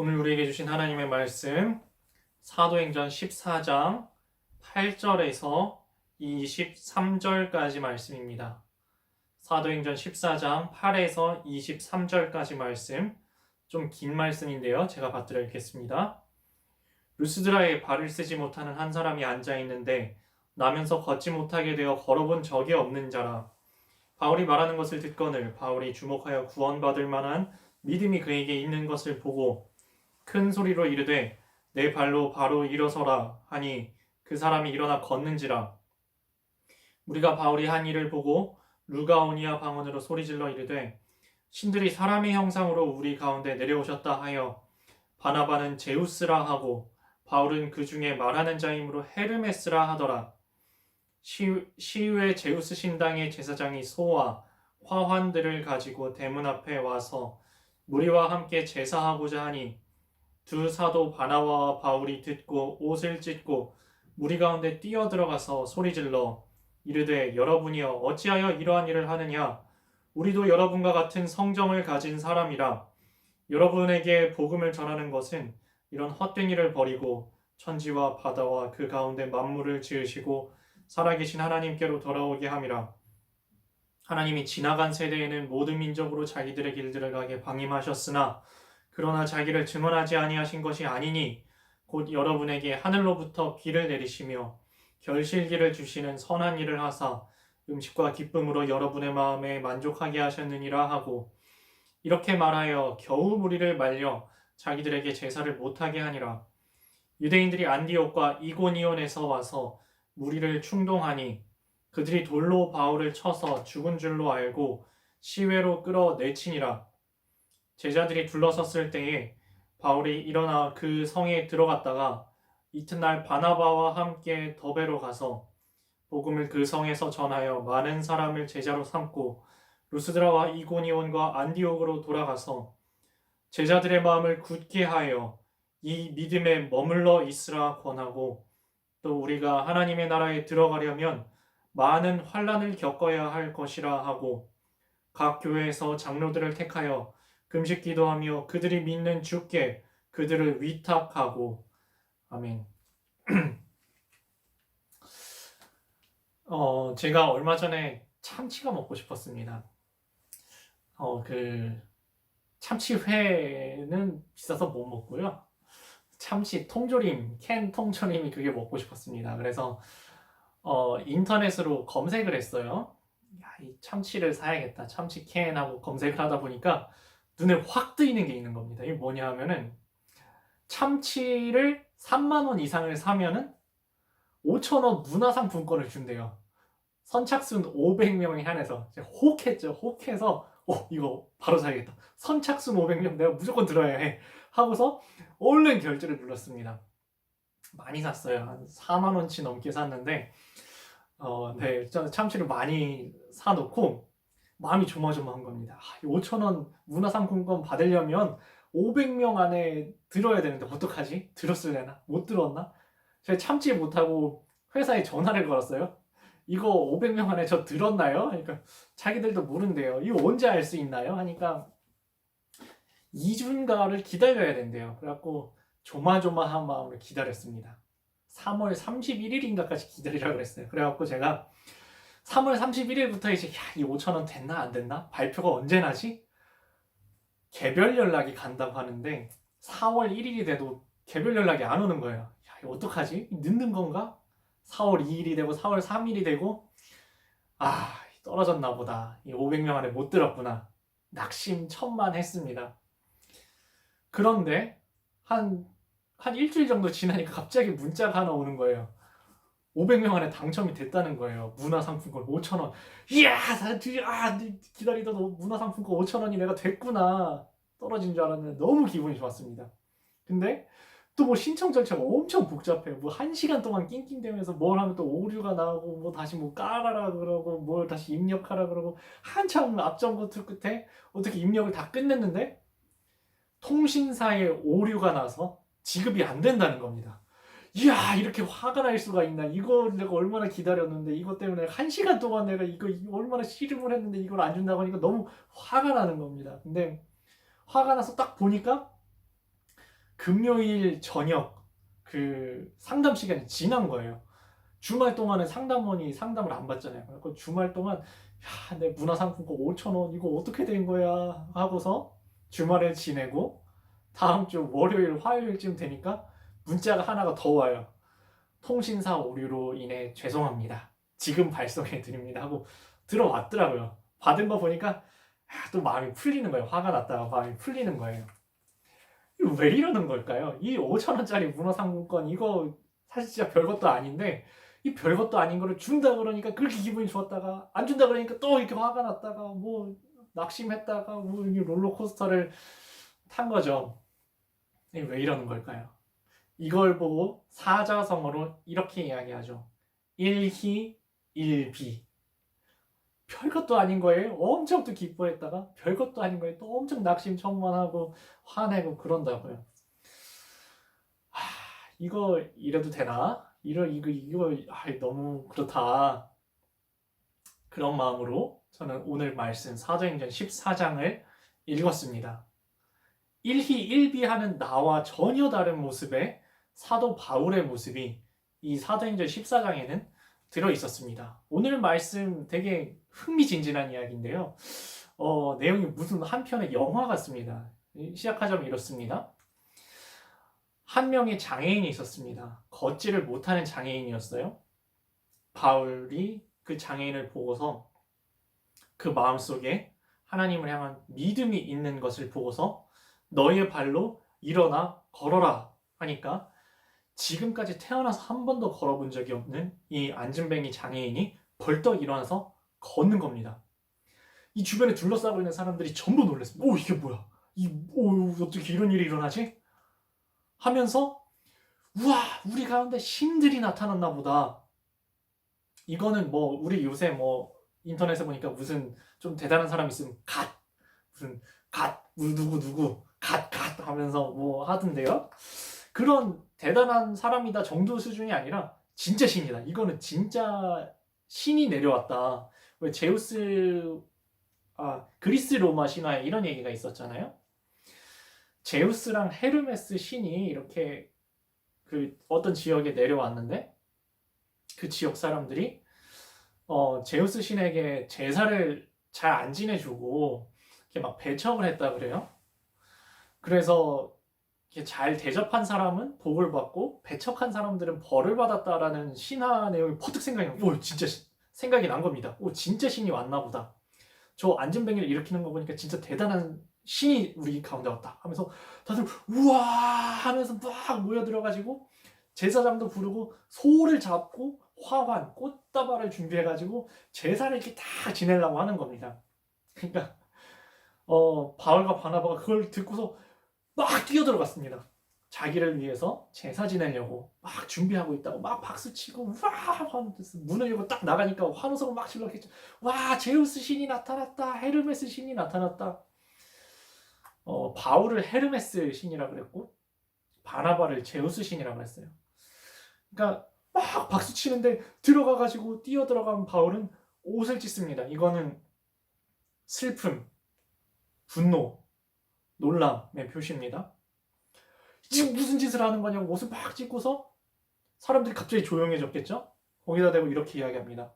오늘 우리에게 주신 하나님의 말씀 사도행전 14장 8절에서 23절까지 말씀입니다. 사도행전 14장 8에서 23절까지 말씀, 좀 긴 말씀인데요. 제가 받들어 읽겠습니다. 루스드라에 발을 쓰지 못하는 한 사람이 앉아 있는데 나면서 걷지 못하게 되어 걸어본 적이 없는 자라. 바울이 말하는 것을 듣거늘 바울이 주목하여 구원받을 만한 믿음이 그에게 있는 것을 보고 큰 소리로 이르되 내 발로 바로 일어서라 하니 그 사람이 일어나 걷는지라. 우리가 바울이 한 일을 보고 루가오니아 방언으로 소리질러 이르되 신들이 사람의 형상으로 우리 가운데 내려오셨다 하여 바나바는 제우스라 하고 바울은 그 중에 말하는 자이므로 헤르메스라 하더라. 시위의 제우스 신당의 제사장이 소와 화환들을 가지고 대문 앞에 와서 무리와 함께 제사하고자 하니 두 사도 바나바와 바울이 듣고 옷을 찢고 무리 가운데 뛰어들어가서 소리질러 이르되 여러분이여 어찌하여 이러한 일을 하느냐. 우리도 여러분과 같은 성정을 가진 사람이라. 여러분에게 복음을 전하는 것은 이런 헛된 일을 버리고 천지와 바다와 그 가운데 만물을 지으시고 살아계신 하나님께로 돌아오게 함이라. 하나님이 지나간 세대에는 모든 민족으로 자기들의 길들을 가게 방임하셨으나 그러나 자기를 증언하지 아니하신 것이 아니니 곧 여러분에게 하늘로부터 비를 내리시며 결실기를 주시는 선한 일을 하사 음식과 기쁨으로 여러분의 마음에 만족하게 하셨느니라 하고 이렇게 말하여 겨우 무리를 말려 자기들에게 제사를 못하게 하니라. 유대인들이 안디옥과 이고니온에서 와서 무리를 충동하니 그들이 돌로 바울을 쳐서 죽은 줄로 알고 시외로 끌어내치니라. 제자들이 둘러섰을 때에 바울이 일어나 그 성에 들어갔다가 이튿날 바나바와 함께 더베로 가서 복음을 그 성에서 전하여 많은 사람을 제자로 삼고 루스드라와 이고니온과 안디옥으로 돌아가서 제자들의 마음을 굳게 하여 이 믿음에 머물러 있으라 권하고 또 우리가 하나님의 나라에 들어가려면 많은 환난을 겪어야 할 것이라 하고 각 교회에서 장로들을 택하여 금식 기도하며 그들이 믿는 주께 그들을 위탁하고. 아멘. 제가 얼마 전에 참치가 먹고 싶었습니다. 참치회는 비싸서 못 먹고요. 참치 통조림, 캔 통조림이 그게 먹고 싶었습니다. 그래서 인터넷으로 검색을 했어요. 야, 이 참치를 사야겠다. 참치 캔하고 검색을 하다 보니까 눈에 확 뜨이는 게 있는 겁니다. 이게 뭐냐 하면은 참치를 3만 원 이상을 사면은 5천 원 문화상품권을 준대요. 선착순 500명에 한해서 제가 혹했죠. 혹해서 이거 바로 사야겠다. 선착순 500명 내가 무조건 들어야 해 하고서 얼른 결제를 눌렀습니다. 많이 샀어요. 한 4만 원치 넘게 샀는데 네, 저는 참치를 많이 사놓고 마음이 조마조마한 겁니다. 5천 원 문화상품권 받으려면 500명 안에 들어야 되는데 어떡하지? 들었을래나? 못 들었나? 제가 참지 못하고 회사에 전화를 걸었어요. 이거 500명 안에 저 들었나요? 그러니까 자기들도 모른대요. 이거 언제 알 수 있나요? 하니까 2주인가를 기다려야 된대요. 그래갖고 조마조마한 마음으로 기다렸습니다. 3월 31일인가까지 기다리라고 그랬어요. 그래갖고 제가 3월 31일부터 이제 이 5,000원 됐나 안 됐나? 발표가 언제 나지? 개별 연락이 간다고 하는데 4월 1일이 돼도 개별 연락이 안 오는 거예요. 이거 어떡하지? 늦는 건가? 4월 2일이 되고 4월 3일이 되고 떨어졌나 보다. 500명 안에 못 들었구나. 낙심천만했습니다. 그런데 한 일주일 정도 지나니까 갑자기 문자가 하나 오는 거예요. 500명 안에 당첨이 됐다는 거예요. 문화상품권 5,000원. 이야, 기다리던 문화상품권 5,000원이 내가 됐구나. 떨어진 줄 알았는데 너무 기분이 좋았습니다. 근데 또 뭐 신청 절차가 엄청 복잡해요. 뭐 1시간 동안 낑낑대면서 뭘 하면 또 오류가 나오고 뭐 다시 뭐 깔아라 그러고 뭘 다시 입력하라 그러고 한참 앞전고 끝에 어떻게 입력을 다 끝냈는데 통신사에 오류가 나서 지급이 안 된다는 겁니다. 이야, 이렇게 화가 날 수가 있나. 이거 내가 얼마나 기다렸는데 이것 때문에 1시간 동안 내가 이거 얼마나 씨름을 했는데 이걸 안 준다고 하니까 너무 화가 나는 겁니다. 근데 화가 나서 딱 보니까 금요일 저녁 그 상담 시간이 지난 거예요. 주말 동안은 상담원이 상담을 안 받잖아요. 그래서 주말 동안 야, 내 문화상품권 5,000원 이거 어떻게 된 거야 하고서 주말을 지내고 다음 주 월요일 화요일쯤 되니까 문자가 하나가 더 와요. 통신사 오류로 인해 죄송합니다. 지금 발송해 드립니다 하고 들어왔더라고요. 받은 거 보니까 또 마음이 풀리는 거예요. 화가 났다가 마음이 풀리는 거예요. 왜 이러는 걸까요? 이 5,000원짜리 문화상품권 이거 사실 진짜 별것도 아닌데 이 별것도 아닌 거를 준다 그러니까 그렇게 기분이 좋았다가 안 준다 그러니까 또 이렇게 화가 났다가 뭐 낙심했다가 뭐 롤러코스터를 탄 거죠. 왜 이러는 걸까요? 이걸 보고 사자성어로 이렇게 이야기하죠. 일희 일비. 별것도 아닌 거에 엄청 또 기뻐했다가 별것도 아닌 거에 또 엄청 낙심천만하고 화내고 그런다고요. 이거 이래도 되나? 이거 너무 그렇다. 그런 마음으로 저는 오늘 말씀 사도행전 14장을 읽었습니다. 일희일비하는 나와 전혀 다른 모습의 사도 바울의 모습이 이 사도행전 14장에는 들어 있었습니다. 오늘 말씀 되게 흥미진진한 이야기인데요. 내용이 무슨 한 편의 영화 같습니다. 시작하자면 이렇습니다. 한 명의 장애인이 있었습니다. 걷지를 못하는 장애인이었어요. 바울이 그 장애인을 보고서 그 마음속에 하나님을 향한 믿음이 있는 것을 보고서 너의 발로 일어나 걸어라 하니까 지금까지 태어나서 한 번도 걸어본 적이 없는 이 안진뱅이 장애인이 벌떡 일어나서 걷는 겁니다. 이 주변에 둘러싸고 있는 사람들이 전부 놀랐습니다. 오, 이게 뭐야? 어떻게 이런 일이 일어나지? 하면서 우와, 우리 가운데 신들이 나타났나 보다. 이거는 뭐 우리 요새 뭐 인터넷에 보니까 무슨 좀 대단한 사람 있으면 무슨 누구 갓 하면서 뭐 하던데요. 그런 대단한 사람이다 정도 수준이 아니라 진짜 신이다. 이거는 진짜 신이 내려왔다. 왜 그리스 로마 신화에 이런 얘기가 있었잖아요. 제우스랑 헤르메스 신이 이렇게 그 어떤 지역에 내려왔는데 그 지역 사람들이 제우스 신에게 제사를 잘 안 지내주고 이렇게 막 배척을 했다 그래요. 그래서 이렇게 잘 대접한 사람은 복을 받고 배척한 사람들은 벌을 받았다라는 신화 내용이 퍼뜩 생각이 난 겁니다. 진짜 신이 왔나 보다. 저 안진뱅이를 일으키는 거 보니까 진짜 대단한 신이 우리 가운데 왔다 하면서 다들 우와 하면서 막 모여들어가지고 제사장도 부르고 소를 잡고 화환, 꽃다발을 준비해가지고 제사를 이렇게 다 지내려고 하는 겁니다. 그러니까 바울과 바나바가 그걸 듣고서 막 뛰어들어갔습니다. 자기를 위해서 제사 지내려고 막 준비하고 있다고 막 박수치고 와 문을 열고 딱 나가니까 환호성을 막 질렀겠죠. 와, 제우스 신이 나타났다. 헤르메스 신이 나타났다. 바울을 헤르메스 신이라고 그랬고 바나바를 제우스 신이라고 했어요. 그러니까 막 박수 치는데 들어가가지고 뛰어들어간 바울은 옷을 찢습니다. 이거는 슬픔, 분노, 놀람의 표시입니다. 지금 무슨 짓을 하는 거냐고 옷을 막 찢고서 사람들이 갑자기 조용해졌겠죠? 거기다 대고 이렇게 이야기합니다.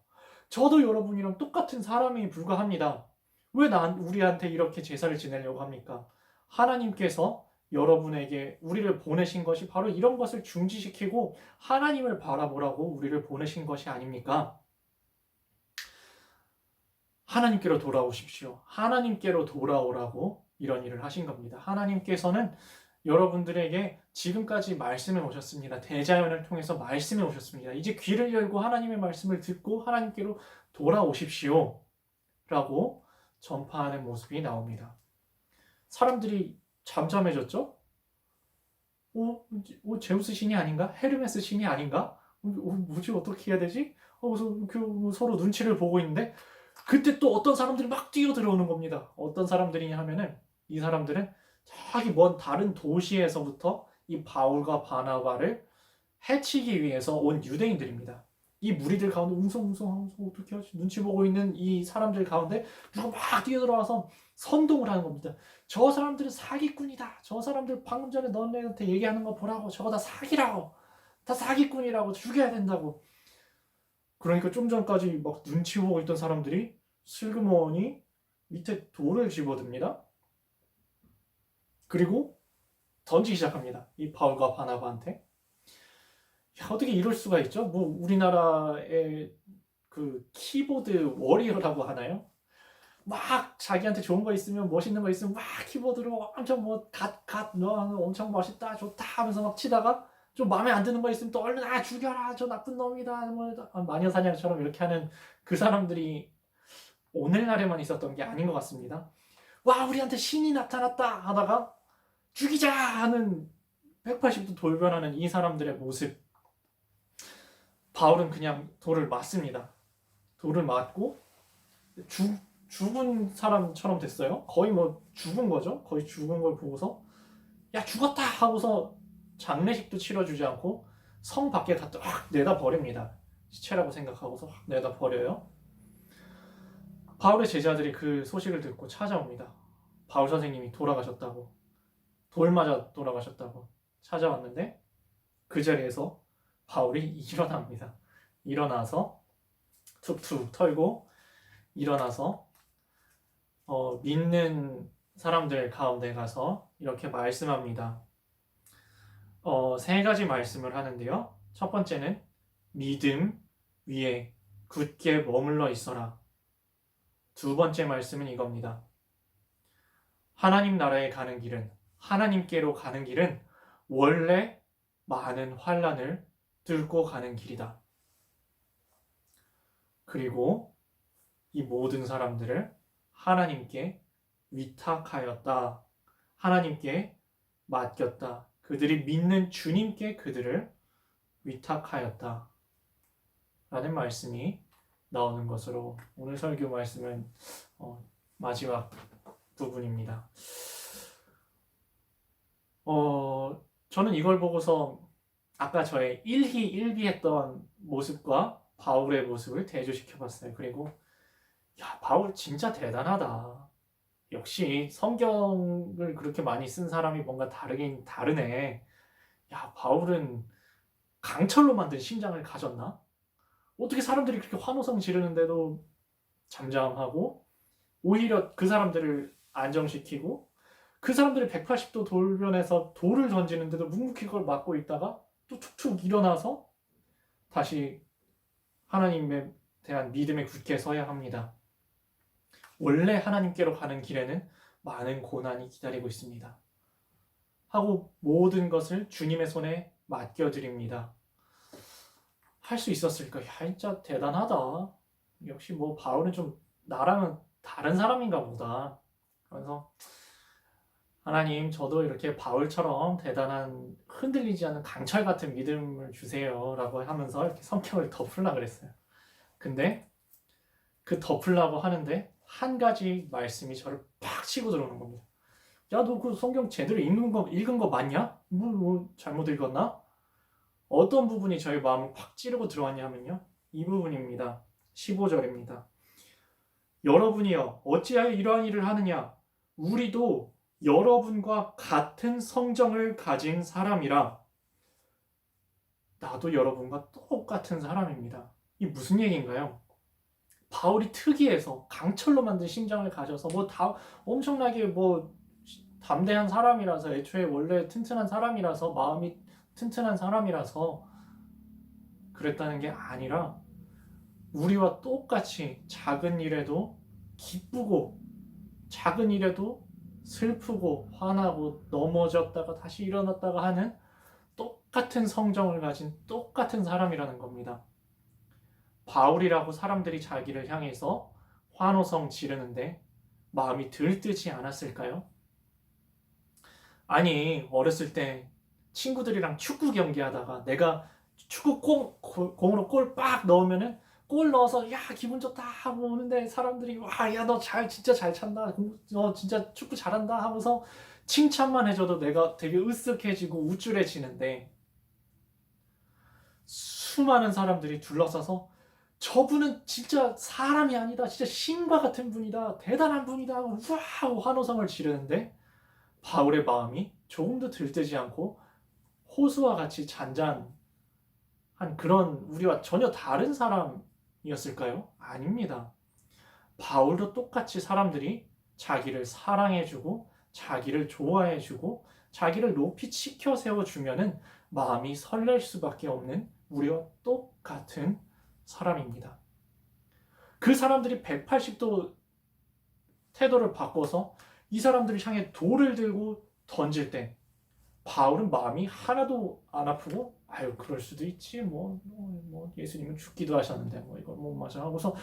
저도 여러분이랑 똑같은 사람이 불과합니다. 왜 우리한테 이렇게 제사를 지내려고 합니까? 하나님께서 여러분에게 우리를 보내신 것이 바로 이런 것을 중지시키고 하나님을 바라보라고 우리를 보내신 것이 아닙니까? 하나님께로 돌아오십시오. 하나님께로 돌아오라고 이런 일을 하신 겁니다. 하나님께서는 여러분들에게 지금까지 말씀해 오셨습니다. 대자연을 통해서 말씀해 오셨습니다. 이제 귀를 열고 하나님의 말씀을 듣고 하나님께로 돌아오십시오. 라고 전파하는 모습이 나옵니다. 사람들이 잠잠해졌죠? 제우스 신이 아닌가? 헤르메스 신이 아닌가? 뭐지? 어떻게 해야 되지? 서로 눈치를 보고 있는데 그때 또 어떤 사람들이 막 뛰어들어오는 겁니다. 어떤 사람들이냐 하면은 이 사람들은 저기 먼 다른 도시에서부터 이 바울과 바나바를 해치기 위해서 온 유대인들입니다. 이 무리들 가운데 웅성웅성하면서 어떻게 하지? 눈치 보고 있는 이 사람들 가운데 누가 막 뛰어들어와서 선동을 하는 겁니다. 저 사람들은 사기꾼이다. 저 사람들 방금 전에 너네한테 얘기하는 거 보라고. 저거 다 사기라고. 다 사기꾼이라고. 죽여야 된다고. 그러니까 좀 전까지 막 눈치 보고 있던 사람들이 슬그머니 밑에 돌을 집어듭니다. 그리고 던지기 시작합니다. 이 바울과 바나바한테. 야, 어떻게 이럴 수가 있죠? 뭐 우리나라의 그 키보드 워리어라고 하나요? 막 자기한테 좋은 거 있으면 멋있는 거 있으면 막 키보드로 엄청 너 엄청 멋있다 좋다 하면서 막 치다가 좀 마음에 안 드는 거 있으면 또 얼른 죽여라 저 나쁜 놈이다 뭐 마녀 사냥처럼 이렇게 하는 그 사람들이 오늘날에만 있었던 게 아닌 것 같습니다. 와 우리한테 신이 나타났다 하다가 죽이자 하는 180도 돌변하는 이 사람들의 모습. 바울은 그냥 돌을 맞습니다. 돌을 맞고 죽은 사람처럼 됐어요. 거의 뭐 죽은 거죠. 거의 죽은 걸 보고서 야 죽었다 하고서 장례식도 치러주지 않고 성 밖에 갖다 확 내다 버립니다. 시체라고 생각하고서 확 내다 버려요. 바울의 제자들이 그 소식을 듣고 찾아옵니다. 바울 선생님이 돌아가셨다고, 돌 맞아 돌아가셨다고 찾아왔는데 그 자리에서 바울이 일어납니다. 일어나서 툭툭 털고 일어나서 믿는 사람들 가운데 가서 이렇게 말씀합니다. 세 가지 말씀을 하는데요. 첫 번째는 믿음 위에 굳게 머물러 있어라. 두 번째 말씀은 이겁니다. 하나님 나라에 가는 길은, 하나님께로 가는 길은 원래 많은 환난을 뚫고 가는 길이다. 그리고 이 모든 사람들을 하나님께 위탁하였다. 하나님께 맡겼다. 그들이 믿는 주님께 그들을 위탁하였다. 라는 말씀이 나오는 것으로 오늘 설교 말씀은 마지막 부분입니다. 저는 이걸 보고서 아까 저의 일희일비했던 모습과 바울의 모습을 대조시켜 봤어요. 그리고 야, 바울 진짜 대단하다. 역시 성경을 그렇게 많이 쓴 사람이 뭔가 다르긴 다르네. 야, 바울은 강철로 만든 심장을 가졌나? 어떻게 사람들이 그렇게 환호성 지르는데도 잠잠하고 오히려 그 사람들을 안정시키고 그 사람들이 180도 돌변해서 돌을 던지는데도 묵묵히 그걸 막고 있다가 또 툭툭 일어나서 다시 하나님에 대한 믿음에 굳게 서야 합니다. 원래 하나님께로 가는 길에는 많은 고난이 기다리고 있습니다. 하고 모든 것을 주님의 손에 맡겨드립니다. 할 수 있었을까? 야, 진짜 대단하다. 역시 뭐 바울은 좀 나랑은 다른 사람인가 보다. 그래서 하나님 저도 이렇게 바울처럼 대단한 흔들리지 않는 강철 같은 믿음을 주세요 라고 하면서 이렇게 성격을 덮으려고 그랬어요. 근데 그 덮으려고 하는데 한 가지 말씀이 저를 팍 치고 들어오는 겁니다. 야, 너 그 성경 제대로 읽은 거 맞냐? 뭐 잘못 읽었나? 어떤 부분이 저의 마음을 팍 찌르고 들어왔냐 하면요. 이 부분입니다. 15절입니다. 여러분이여 어찌하여 이러한 일을 하느냐? 우리도 여러분과 같은 성정을 가진 사람이라. 나도 여러분과 똑같은 사람입니다. 이게 무슨 얘기인가요? 바울이 특이해서 강철로 만든 심장을 가져서 엄청나게 담대한 사람이라서 애초에 원래 튼튼한 사람이라서 마음이 튼튼한 사람이라서 그랬다는 게 아니라 우리와 똑같이 작은 일에도 기쁘고 작은 일에도 슬프고 화나고 넘어졌다가 다시 일어났다가 하는 똑같은 성정을 가진 똑같은 사람이라는 겁니다. 바울이라고 사람들이 자기를 향해서 환호성 지르는데 마음이 들뜨지 않았을까요? 아니, 어렸을 때 친구들이랑 축구 경기하다가 내가 축구 공으로 골 빡 넣으면은 골 넣어서 야 기분 좋다 하고 오는데 사람들이 와 야 너 진짜 잘 찬다 너 진짜 축구 잘한다 하면서 칭찬만 해줘도 내가 되게 으쓱해지고 우쭐해지는데 수많은 사람들이 둘러싸서 저분은 진짜 사람이 아니다. 진짜 신과 같은 분이다. 대단한 분이다. 하고 우와 하고 환호성을 지르는데 바울의 마음이 조금도 들뜨지 않고 호수와 같이 잔잔한 그런 우리와 전혀 다른 사람이었을까요? 아닙니다. 바울도 똑같이 사람들이 자기를 사랑해주고 자기를 좋아해주고 자기를 높이 치켜 세워주면은 마음이 설렐 수밖에 없는 우리와 똑같은 사람입니다. 그 사람들이 180도 태도를 바꿔서 이 사람들을 향해 돌을 들고 던질 때 바울은 마음이 하나도 안 아프고 아유 그럴 수도 있지 뭐 예수님은 죽기도 하셨는데 뭐 이거 뭐 맞아 하고서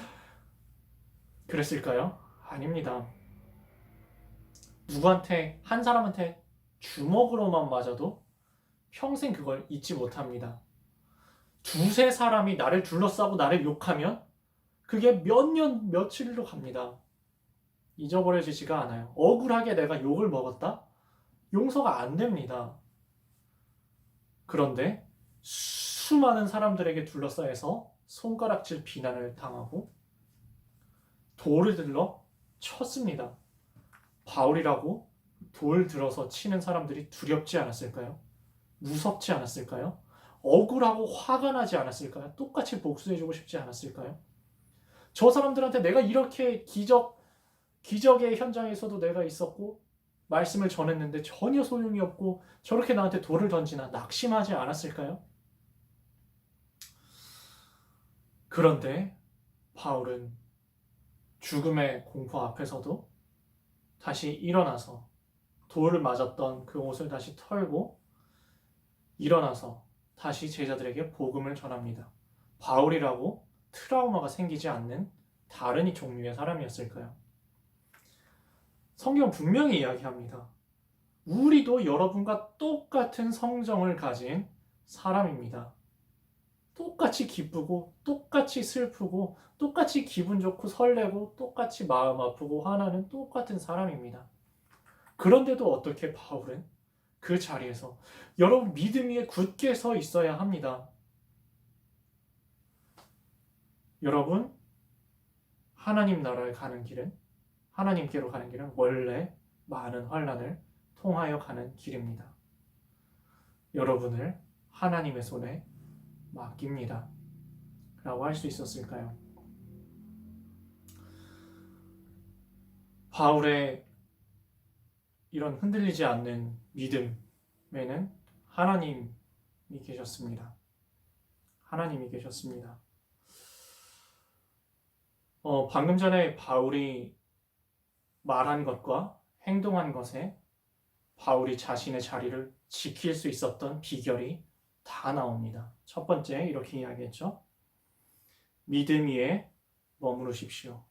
그랬을까요? 아닙니다. 누구한테 한 사람한테 주먹으로만 맞아도 평생 그걸 잊지 못합니다. 두세 사람이 나를 둘러싸고 나를 욕하면 그게 몇 년 며칠로 갑니다. 잊어버려지지가 않아요. 억울하게 내가 욕을 먹었다? 용서가 안 됩니다. 그런데 수많은 사람들에게 둘러싸여서 손가락질 비난을 당하고 돌을 들러 쳤습니다. 바울이라고 돌 들어서 치는 사람들이 두렵지 않았을까요? 무섭지 않았을까요? 억울하고 화가 나지 않았을까요? 똑같이 복수해주고 싶지 않았을까요? 저 사람들한테 내가 이렇게 기적의 현장에서도 내가 있었고 말씀을 전했는데 전혀 소용이 없고 저렇게 나한테 돌을 던지나 낙심하지 않았을까요? 그런데 바울은 죽음의 공포 앞에서도 다시 일어나서 돌을 맞았던 그 옷을 다시 털고 일어나서 다시 제자들에게 복음을 전합니다. 바울이라고 트라우마가 생기지 않는 다른 종류의 사람이었을까요? 성경 분명히 이야기합니다. 우리도 여러분과 똑같은 성정을 가진 사람입니다. 똑같이 기쁘고 똑같이 슬프고 똑같이 기분 좋고 설레고 똑같이 마음 아프고 화나는 똑같은 사람입니다. 그런데도 어떻게 바울은 그 자리에서 여러분 믿음 위에 굳게 서 있어야 합니다. 여러분 하나님 나라에 가는 길은 하나님께로 가는 길은 원래 많은 환난을 통하여 가는 길입니다. 여러분을 하나님의 손에 맡깁니다. 라고 할 수 있었을까요? 바울의 이런 흔들리지 않는 믿음에는 하나님이 계셨습니다. 하나님이 계셨습니다. 방금 전에 바울이 말한 것과 행동한 것에 바울이 자신의 자리를 지킬 수 있었던 비결이 다 나옵니다. 첫 번째 이렇게 이야기했죠. 믿음 위에 머무르십시오.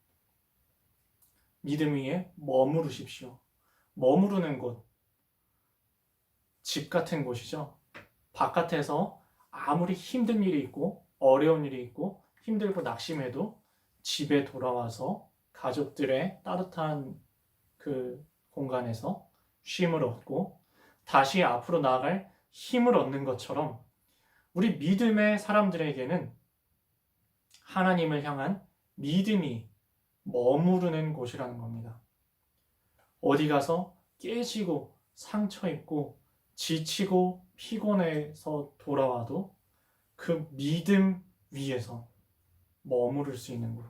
믿음 위에 머무르십시오. 머무르는 곳, 집 같은 곳이죠. 바깥에서 아무리 힘든 일이 있고 어려운 일이 있고 힘들고 낙심해도 집에 돌아와서 가족들의 따뜻한 그 공간에서 쉼을 얻고 다시 앞으로 나아갈 힘을 얻는 것처럼 우리 믿음의 사람들에게는 하나님을 향한 믿음이 머무르는 곳이라는 겁니다. 어디 가서 깨지고 상처 입고 지치고 피곤해서 돌아와도 그 믿음 위에서 머무를 수 있는 곳,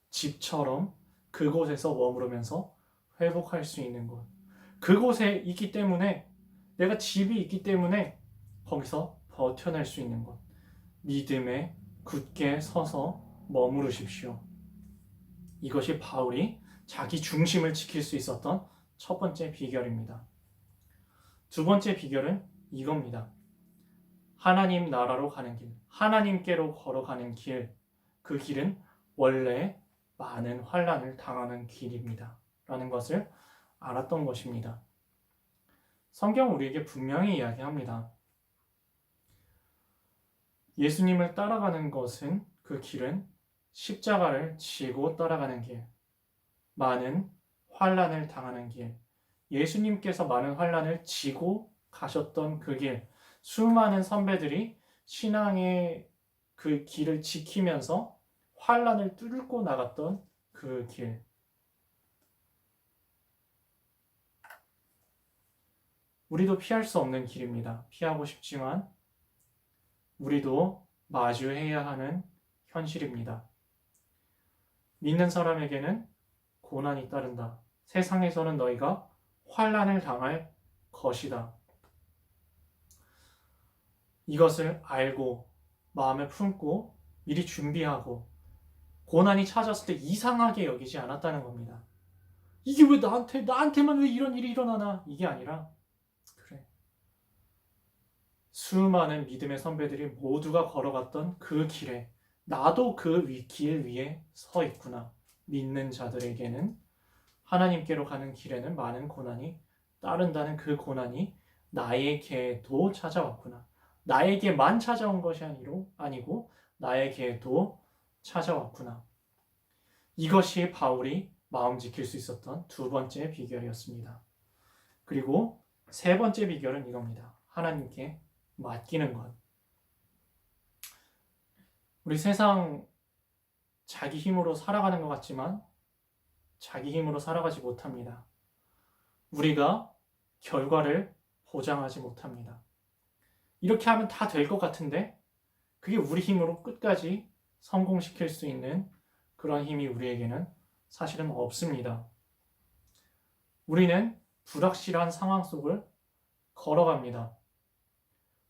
집처럼 그곳에서 머무르면서 회복할 수 있는 곳, 그곳에 있기 때문에 내가 집이 있기 때문에 거기서 버텨낼 수 있는 곳, 믿음에 굳게 서서 머무르십시오. 이것이 바울이 자기 중심을 지킬 수 있었던 첫 번째 비결입니다. 두 번째 비결은 이겁니다. 하나님 나라로 가는 길, 하나님께로 걸어가는 길, 그 길은 원래 많은 환난을 당하는 길입니다. 라는 것을 알았던 것입니다. 성경은 우리에게 분명히 이야기합니다. 예수님을 따라가는 것은 그 길은 십자가를 지고 따라가는 길, 많은 환난을 당하는 길, 예수님께서 많은 환난을 지고 가셨던 그 길, 수많은 선배들이 신앙의 그 길을 지키면서 환란을 뚫고 나갔던 그 길. 우리도 피할 수 없는 길입니다. 피하고 싶지만 우리도 마주해야 하는 현실입니다. 믿는 사람에게는 고난이 따른다. 세상에서는 너희가 환난을 당할 것이다. 이것을 알고 마음에 품고 미리 준비하고 고난이 찾았을 때 이상하게 여기지 않았다는 겁니다. 이게 왜 나한테만 왜 이런 일이 일어나나? 이게 아니라 그래. 수많은 믿음의 선배들이 모두가 걸어갔던 그 길에 나도 그 길 위에 서 있구나. 믿는 자들에게는 하나님께로 가는 길에는 많은 고난이 따른다는 그 고난이 나에게도 찾아왔구나. 나에게만 찾아온 것이 아니고 나에게도 찾아왔구나. 이것이 바울이 마음 지킬 수 있었던 두 번째 비결이었습니다. 그리고 세 번째 비결은 이겁니다. 하나님께 맡기는 것. 우리 세상 자기 힘으로 살아가는 것 같지만 자기 힘으로 살아가지 못합니다. 우리가 결과를 보장하지 못합니다. 이렇게 하면 다 될 것 같은데 그게 우리 힘으로 끝까지 성공시킬 수 있는 그런 힘이 우리에게는 사실은 없습니다. 우리는 불확실한 상황 속을 걸어갑니다.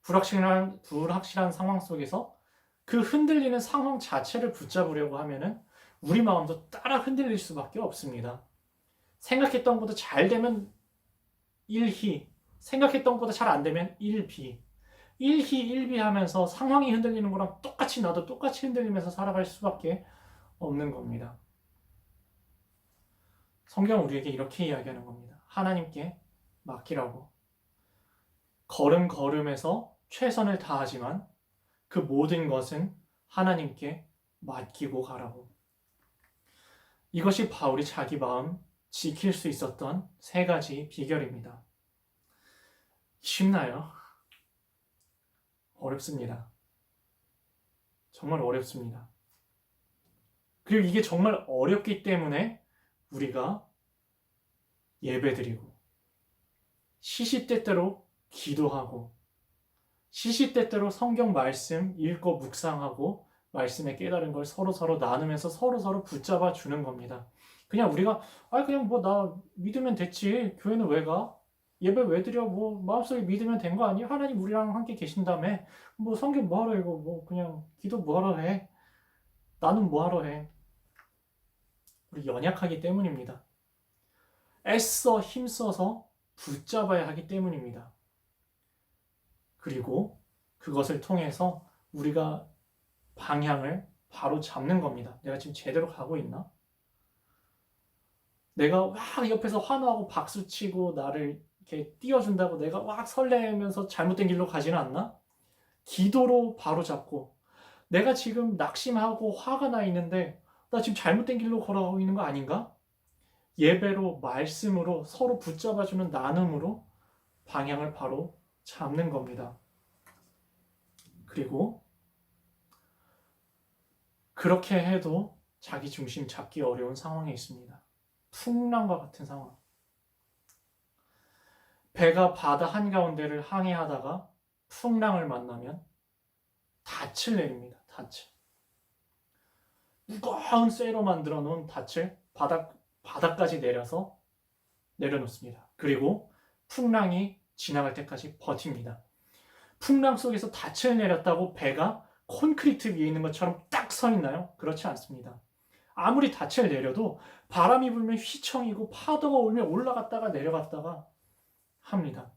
불확실한 상황 속에서 그 흔들리는 상황 자체를 붙잡으려고 하면은 우리 마음도 따라 흔들릴 수밖에 없습니다. 생각했던 것보다 잘 되면 1희, 생각했던 것보다 잘 안 되면 1비. 1희, 1비 하면서 상황이 흔들리는 거랑 똑같이 나도 똑같이 흔들리면서 살아갈 수밖에 없는 겁니다. 성경은 우리에게 이렇게 이야기하는 겁니다. 하나님께 맡기라고. 걸음에서 최선을 다하지만 그 모든 것은 하나님께 맡기고 가라고. 이것이 바울이 자기 마음 지킬 수 있었던 세 가지 비결입니다. 쉽나요? 어렵습니다. 정말 어렵습니다. 그리고 이게 정말 어렵기 때문에 우리가 예배드리고 시시때때로 기도하고 시시때때로 성경 말씀 읽고 묵상하고 말씀에 깨달은 걸 서로 나누면서 서로 붙잡아 주는 겁니다. 그냥 우리가 그냥 뭐 나 믿으면 됐지. 교회는 왜 가? 예배 왜 드려? 뭐 마음속에 믿으면 된 거 아니야? 하나님 우리랑 함께 계신다며. 뭐 성경 뭐 하러 읽어? 뭐 그냥 기도 뭐 하러 해? 나는 뭐 하러 해? 우리 연약하기 때문입니다. 애써 힘써서 붙잡아야 하기 때문입니다. 그리고 그것을 통해서 우리가 방향을 바로 잡는 겁니다. 내가 지금 제대로 가고 있나? 내가 막 옆에서 환호하고 박수치고 나를 이렇게 띄워준다고 내가 막 설레면서 잘못된 길로 가지는 않나? 기도로 바로 잡고 내가 지금 낙심하고 화가 나 있는데 나 지금 잘못된 길로 걸어가고 있는 거 아닌가? 예배로 말씀으로 서로 붙잡아주는 나눔으로 방향을 바로 잡는 겁니다. 그리고 그렇게 해도 자기 중심 잡기 어려운 상황에 있습니다. 풍랑과 같은 상황. 배가 바다 한가운데를 항해하다가 풍랑을 만나면 닻을 내립니다. 닻을. 무거운 쇠로 만들어 놓은 닻을 바닥까지 내려놓습니다. 그리고 풍랑이 지나갈 때까지 버팁니다. 풍랑 속에서 닻을 내렸다고 배가 콘크리트 위에 있는 것처럼 딱 서 있나요? 그렇지 않습니다. 아무리 닻을 내려도 바람이 불면 휘청이고 파도가 오면 올라갔다가 내려갔다가 합니다.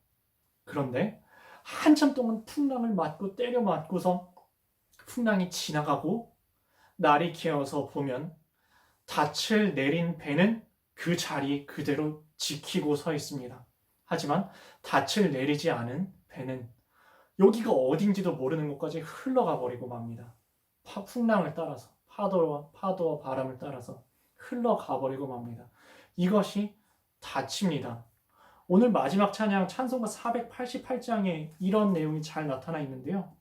그런데 한참 동안 풍랑을 맞고 때려 맞고서 풍랑이 지나가고 날이 기어서 보면 닻을 내린 배는 그 자리 그대로 지키고 서 있습니다. 하지만 닻을 내리지 않은 배는 여기가 어딘지도 모르는 곳까지 흘러가 버리고 맙니다. 풍랑을 따라서 파도와 바람을 따라서 흘러가 버리고 맙니다. 이것이 닻입니다. 오늘 마지막 찬양 찬송가 488장에 이런 내용이 잘 나타나 있는데요.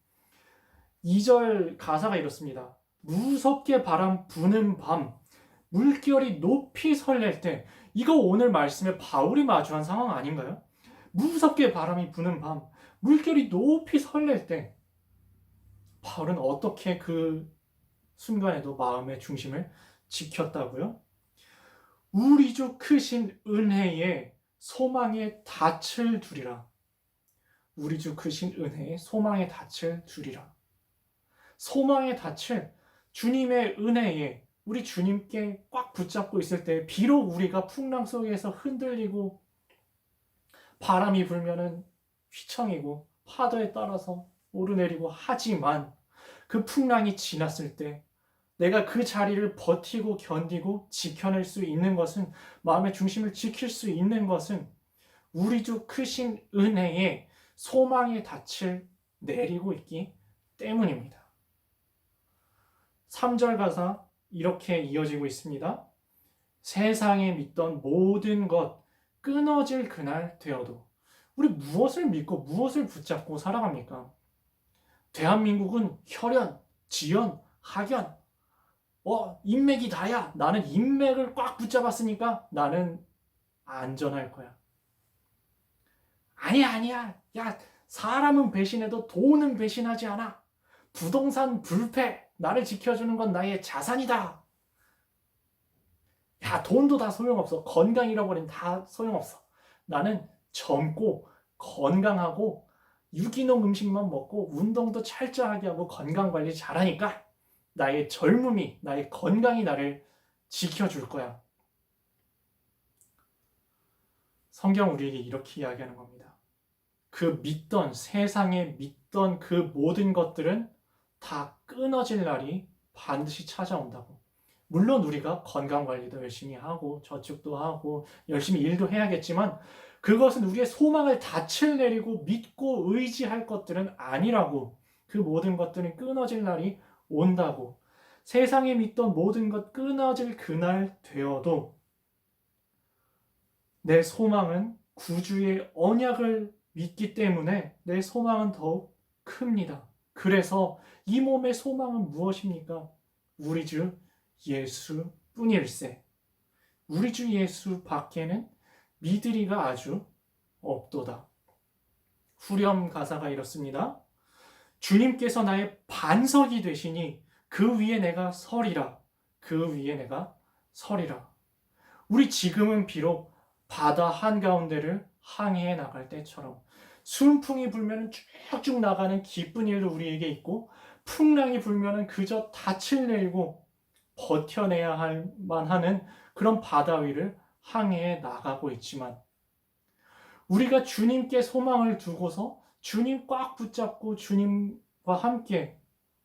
2절 가사가 이렇습니다. 무섭게 바람 부는 밤, 물결이 높이 설렐 때. 이거 오늘 말씀에 바울이 마주한 상황 아닌가요? 무섭게 바람이 부는 밤, 물결이 높이 설렐 때 바울은 어떻게 그 순간에도 마음의 중심을 지켰다고요? 우리 주 크신 은혜에 소망의 닻을 두리라. 우리 주 크신 은혜에 소망의 닻을 두리라. 소망의 닻을 주님의 은혜에 우리 주님께 꽉 붙잡고 있을 때 비록 우리가 풍랑 속에서 흔들리고 바람이 불면은 휘청이고 파도에 따라서 오르내리고 하지만 그 풍랑이 지났을 때 내가 그 자리를 버티고 견디고 지켜낼 수 있는 것은, 마음의 중심을 지킬 수 있는 것은 우리 주 크신 은혜에 소망의 닻을 내리고 있기 때문입니다. 3절 가사 이렇게 이어지고 있습니다. 세상에 믿던 모든 것 끊어질 그날 되어도. 우리 무엇을 믿고 무엇을 붙잡고 살아갑니까? 대한민국은 혈연, 지연, 학연, 인맥이 다야. 나는 인맥을 꽉 붙잡았으니까 나는 안전할 거야. 아니야. 야, 사람은 배신해도 돈은 배신하지 않아. 부동산 불패. 나를 지켜주는 건 나의 자산이다. 야, 돈도 다 소용없어. 건강 잃어버린 다 소용없어. 나는 젊고 건강하고 유기농 음식만 먹고 운동도 철저하게 하고 건강관리 잘하니까 나의 젊음이, 나의 건강이 나를 지켜줄 거야. 성경 우리에게 이렇게 이야기하는 겁니다. 세상에 믿던 그 모든 것들은 다 끊어질 날이 반드시 찾아온다고. 물론 우리가 건강관리도 열심히 하고 저축도 하고 열심히 일도 해야겠지만 그것은 우리의 소망을 닻을 내리고 믿고 의지할 것들은 아니라고. 그 모든 것들은 끊어질 날이 온다고. 세상에 믿던 모든 것 끊어질 그날 되어도 내 소망은 구주의 언약을 믿기 때문에 내 소망은 더욱 큽니다. 그래서 이 몸의 소망은 무엇입니까? 우리 주 예수 뿐일세. 우리 주 예수 밖에는 믿으리가 아주 없도다. 후렴 가사가 이렇습니다. 주님께서 나의 반석이 되시니 그 위에 내가 서리라. 그 위에 내가 서리라. 우리 지금은 비록 바다 한가운데를 항해해 나갈 때처럼 순풍이 불면 쭉쭉 나가는 기쁜 일도 우리에게 있고 풍랑이 불면 그저 닻을 내리고 버텨내야 할 만하는 그런 바다 위를 항해해 나가고 있지만 우리가 주님께 소망을 두고서 주님 꽉 붙잡고 주님과 함께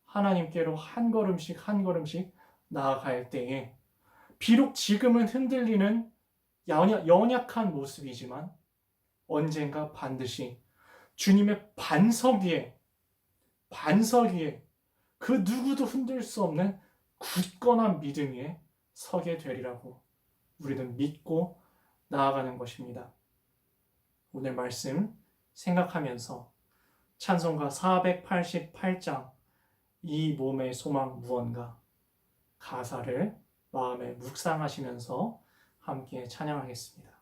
하나님께로 한 걸음씩 한 걸음씩 나아갈 때에 비록 지금은 흔들리는 연약한 모습이지만 언젠가 반드시 주님의 반석 위에 그 누구도 흔들 수 없는 굳건한 믿음 위에 서게 되리라고 우리는 믿고 나아가는 것입니다. 오늘 말씀 생각하면서 찬송가 488장 이 몸의 소망 무언가 가사를 마음에 묵상하시면서 함께 찬양하겠습니다.